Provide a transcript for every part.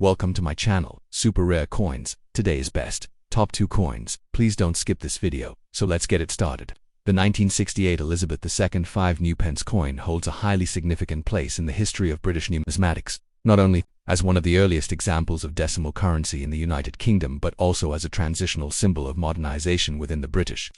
Welcome to my channel, Super Rare Coins. Today's best, top 2 coins. Please don't skip this video, so let's get it started. The 1968 Elizabeth II 5 new pence coin holds a highly significant place in the history of British numismatics, not only as one of the earliest examples of decimal currency in the United Kingdom but also as a transitional symbol of modernization within the British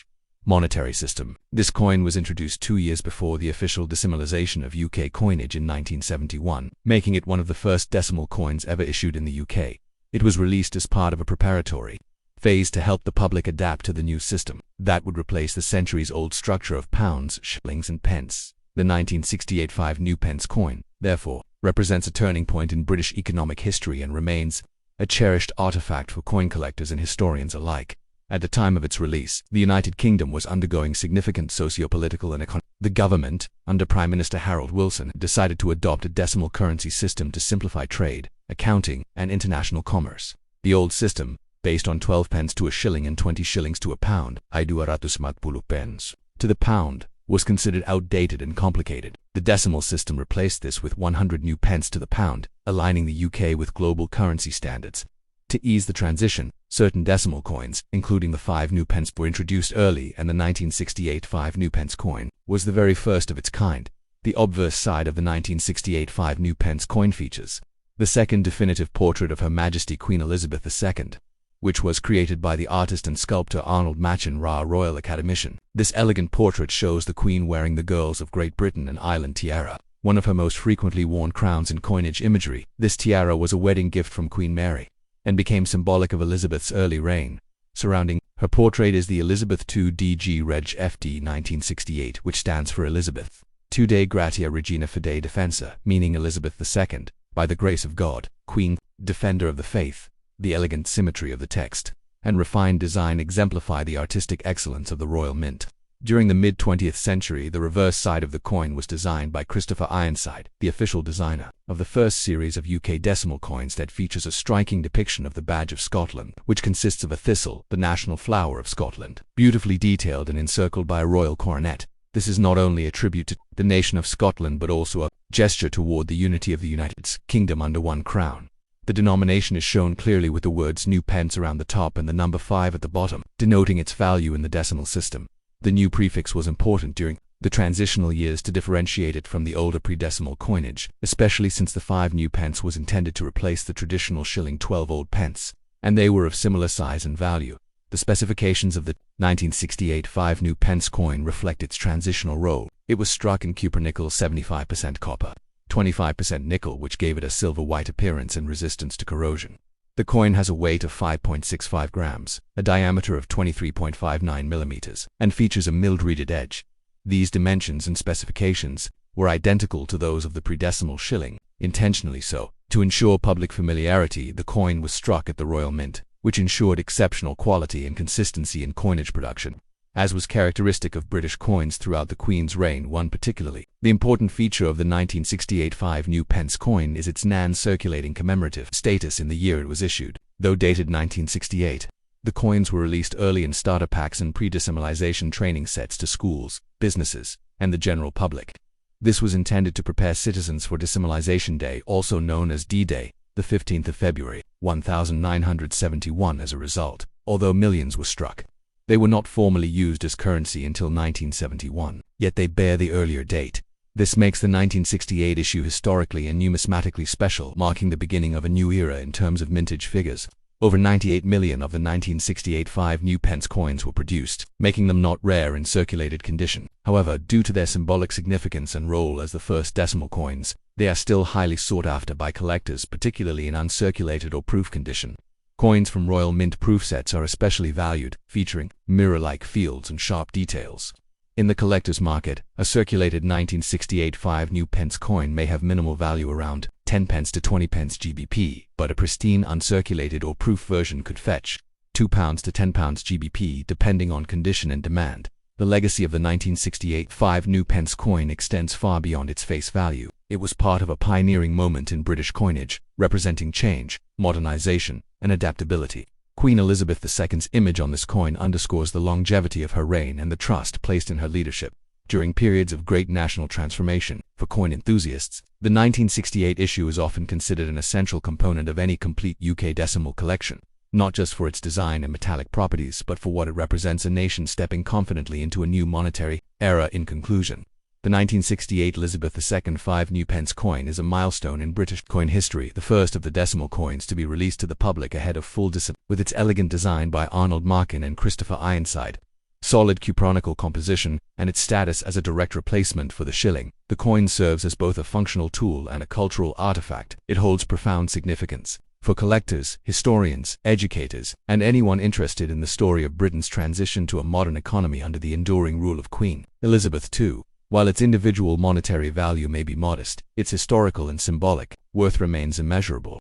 monetary system. This coin was introduced 2 years before the official decimalisation of UK coinage in 1971, making it one of the first decimal coins ever issued in the UK. It was released as part of a preparatory phase to help the public adapt to the new system that would replace the centuries-old structure of pounds, shillings and pence. The 1968 5 new pence coin, therefore, represents a turning point in British economic history and remains a cherished artifact for coin collectors and historians alike. At the time of its release, the United Kingdom was undergoing significant socio-political and economic. The government, under Prime Minister Harold Wilson, decided to adopt a decimal currency system to simplify trade, accounting, and international commerce. The old system, based on 12 pence to a shilling and 20 shillings to a pound, pence to the pound, was considered outdated and complicated. The decimal system replaced this with 100 new pence to the pound, aligning the UK with global currency standards. To ease the transition, certain decimal coins, including the 5 new pence, were introduced early, and the 1968 5 new pence coin was the very first of its kind. The obverse side of the 1968 5 new pence coin features the second definitive portrait of Her Majesty Queen Elizabeth II, which was created by the artist and sculptor Arnold Machen Royal Academician. This elegant portrait shows the Queen wearing the Girls of Great Britain and Ireland tiara, one of her most frequently worn crowns in coinage imagery. This tiara was a wedding gift from Queen Mary and became symbolic of Elizabeth's early reign. Surrounding her portrait is the Elizabeth II DG Reg FD 1968, which stands for Elizabeth II Dei Gratia Regina Fidei Defensa, meaning Elizabeth II, by the grace of God, Queen, Defender of the Faith. The elegant symmetry of the text and refined design exemplify the artistic excellence of the Royal Mint. During the mid-20th century, the reverse side of the coin was designed by Christopher Ironside, the official designer of the first series of UK decimal coins that features a striking depiction of the badge of Scotland, which consists of a thistle, the national flower of Scotland, beautifully detailed and encircled by a royal coronet. This is not only a tribute to the nation of Scotland but also a gesture toward the unity of the United Kingdom under one crown. The denomination is shown clearly with the words new pence around the top and the number 5 at the bottom, denoting its value in the decimal system. The new prefix was important during the transitional years to differentiate it from the older pre-decimal coinage, especially since the 5 new pence was intended to replace the traditional shilling 12 old pence, and they were of similar size and value. The specifications of the 1968 5 new pence coin reflect its transitional role. It was struck in cupronickel 75% copper, 25% nickel, which gave it a silver-white appearance and resistance to corrosion. The coin has a weight of 5.65 grams, a diameter of 23.59 millimeters, and features a milled-reeded edge. These dimensions and specifications were identical to those of the pre-decimal shilling, intentionally so. To ensure public familiarity, the coin was struck at the Royal Mint, which ensured exceptional quality and consistency in coinage production, as was characteristic of British coins throughout the Queen's reign. One particularly the important feature of the 1968 5 new pence coin is its non-circulating commemorative status in the year it was issued. Though dated 1968, the coins were released early in starter packs and pre-decimalization training sets to schools, businesses, and the general public. This was intended to prepare citizens for Decimalization Day, also known as D-Day, the 15th of February, 1971. As a result, although millions were struck, they were not formally used as currency until 1971, yet they bear the earlier date. This makes the 1968 issue historically and numismatically special, marking the beginning of a new era in terms of mintage figures. Over 98 million of the 1968 5 new pence coins were produced, making them not rare in circulated condition. However, due to their symbolic significance and role as the first decimal coins, they are still highly sought after by collectors, particularly in uncirculated or proof condition. Coins from Royal Mint proof sets are especially valued, featuring mirror-like fields and sharp details. In the collector's market, a circulated 1968 5 new pence coin may have minimal value, around 10 pence to 20 pence GBP, but a pristine uncirculated or proof version could fetch £2 to £10 GBP depending on condition and demand. The legacy of the 1968 5 new pence coin extends far beyond its face value. It was part of a pioneering moment in British coinage, representing change, modernization, and adaptability. Queen Elizabeth II's image on this coin underscores the longevity of her reign and the trust placed in her leadership. during periods of great national transformation. For coin enthusiasts, the 1968 issue is often considered an essential component of any complete UK decimal collection, not just for its design and metallic properties, but for what it represents: a nation stepping confidently into a new monetary era. In conclusion, the 1968 Elizabeth II 5 new pence coin is a milestone in British coin history, the first of the decimal coins to be released to the public ahead of full dissemination. With its elegant design by Arnold Markin and Christopher Ironside, solid cupronical composition, and its status as a direct replacement for the shilling, the coin serves as both a functional tool and a cultural artifact. It holds profound significance for collectors, historians, educators, and anyone interested in the story of Britain's transition to a modern economy under the enduring rule of Queen Elizabeth II. While its individual monetary value may be modest, its historical and symbolic worth remains immeasurable.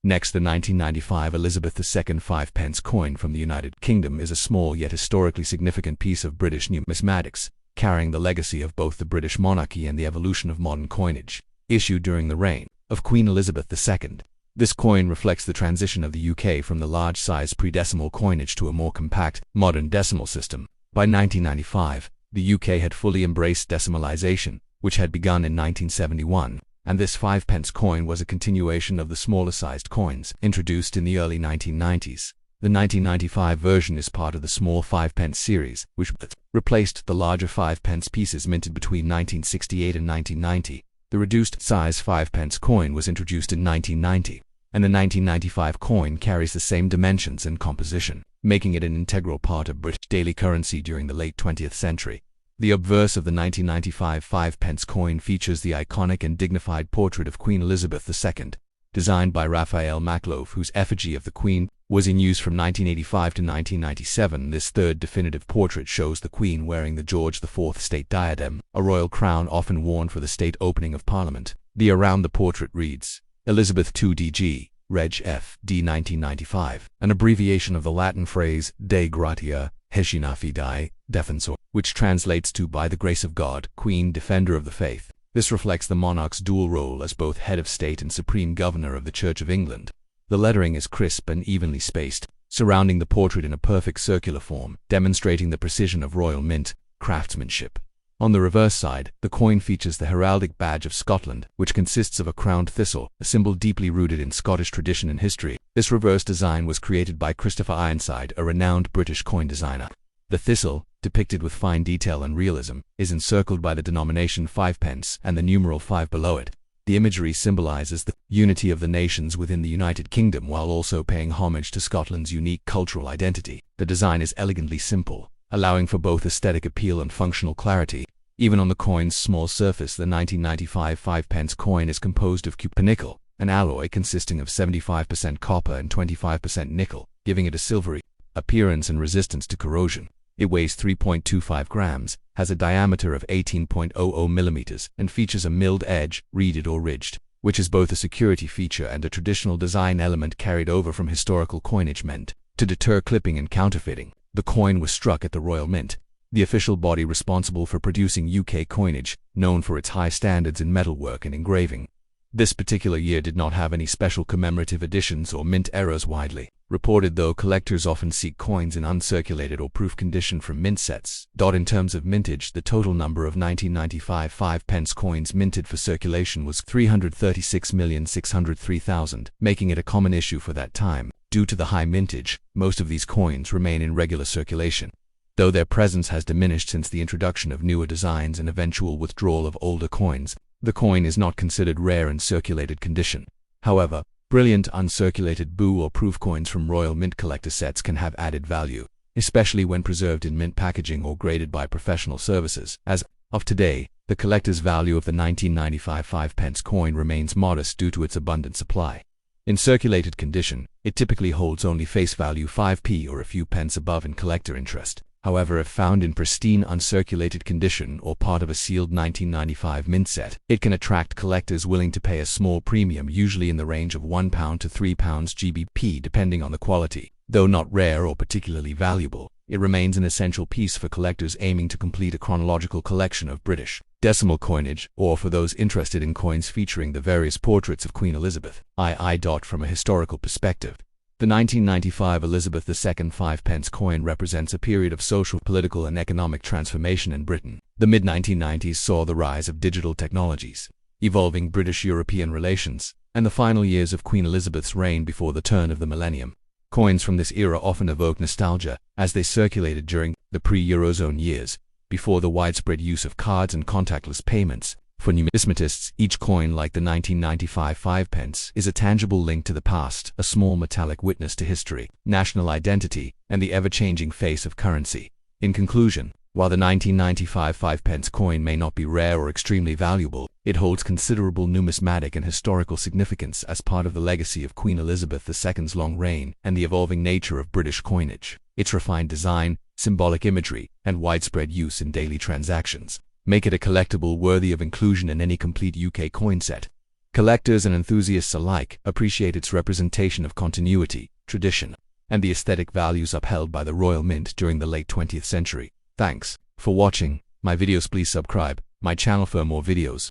Next, the 1995 Elizabeth II 5 pence coin from the United Kingdom is a small yet historically significant piece of British numismatics, carrying the legacy of both the British monarchy and the evolution of modern coinage. Issued during the reign of Queen Elizabeth II, this coin reflects the transition of the UK from the large-sized pre-decimal coinage to a more compact, modern decimal system. By 1995, the UK had fully embraced decimalisation, which had begun in 1971, and this 5 pence coin was a continuation of the smaller-sized coins introduced in the early 1990s. The 1995 version is part of the small 5 pence series, which replaced the larger 5 pence pieces minted between 1968 and 1990. The reduced-size 5 pence coin was introduced in 1990, and the 1995 coin carries the same dimensions and composition, making it an integral part of British daily currency during the late 20th century. The obverse of the 1995 5 pence coin features the iconic and dignified portrait of Queen Elizabeth II, designed by Raphael Maklov, whose effigy of the Queen was in use from 1985 to 1997. This third definitive portrait shows the Queen wearing the George IV state diadem, a royal crown often worn for the state opening of Parliament. The around the portrait reads, Elizabeth II DG, Reg F. D 1995, an abbreviation of the Latin phrase Dei Gratia, Regina Fidei, Defensor, which translates to by the grace of God, Queen, Defender of the Faith. This reflects the monarch's dual role as both head of state and supreme governor of the Church of England. The lettering is crisp and evenly spaced, surrounding the portrait in a perfect circular form, demonstrating the precision of royal mint craftsmanship. On the reverse side, the coin features the heraldic badge of Scotland, which consists of a crowned thistle, a symbol deeply rooted in Scottish tradition and history. This reverse design was created by Christopher Ironside, a renowned British coin designer. The thistle, depicted with fine detail and realism, is encircled by the denomination 5 pence and the numeral 5 below it. The imagery symbolizes the unity of the nations within the United Kingdom while also paying homage to Scotland's unique cultural identity. The design is elegantly simple, allowing for both aesthetic appeal and functional clarity. Even on the coin's small surface, the 1995 5 pence coin is composed of cupronickel, an alloy consisting of 75% copper and 25% nickel, giving it a silvery appearance and resistance to corrosion. It weighs 3.25 grams, has a diameter of 18.00 millimeters, and features a milled edge, reeded or ridged, which is both a security feature and a traditional design element carried over from historical coinage meant to deter clipping and counterfeiting. The coin was struck at the Royal Mint, the official body responsible for producing UK coinage, known for its high standards in metalwork and engraving. This particular year did not have any special commemorative editions or mint errors widely reported, though collectors often seek coins in uncirculated or proof condition from mint sets. In terms of mintage, the total number of 1995 5 pence coins minted for circulation was 336,603,000, making it a common issue for that time. Due to the high mintage, most of these coins remain in regular circulation, though their presence has diminished since the introduction of newer designs and eventual withdrawal of older coins. The coin is not considered rare in circulated condition. However, brilliant uncirculated boo or proof coins from Royal Mint collector sets can have added value, especially when preserved in mint packaging or graded by professional services. As of today, the collector's value of the 1995 5 pence coin remains modest due to its abundant supply. In circulated condition, it typically holds only face value 5p or a few pence above in collector interest. However, if found in pristine uncirculated condition or part of a sealed 1995 mint set, it can attract collectors willing to pay a small premium, usually in the range of £1 to £3 GBP depending on the quality. Though not rare or particularly valuable, it remains an essential piece for collectors aiming to complete a chronological collection of British decimal coinage, or for those interested in coins featuring the various portraits of Queen Elizabeth II. From a historical perspective, The 1995 Elizabeth II 5-pence coin represents a period of social, political, and economic transformation in Britain. The mid-1990s saw the rise of digital technologies, evolving British-European relations, and the final years of Queen Elizabeth's reign before the turn of the millennium. Coins from this era often evoke nostalgia, as they circulated during the pre-Eurozone years, before the widespread use of cards and contactless payments. For numismatists, each coin, like the 1995 5-pence, is a tangible link to the past, a small metallic witness to history, national identity, and the ever-changing face of currency. In conclusion, while the 1995 5-pence coin may not be rare or extremely valuable, it holds considerable numismatic and historical significance as part of the legacy of Queen Elizabeth II's long reign and the evolving nature of British coinage. Its refined design, symbolic imagery, and widespread use in daily transactions make it a collectible worthy of inclusion in any complete UK coin set. Collectors and enthusiasts alike appreciate its representation of continuity, tradition, and the aesthetic values upheld by the Royal Mint during the late 20th century. Thanks for watching my videos. Please subscribe my channel for more videos.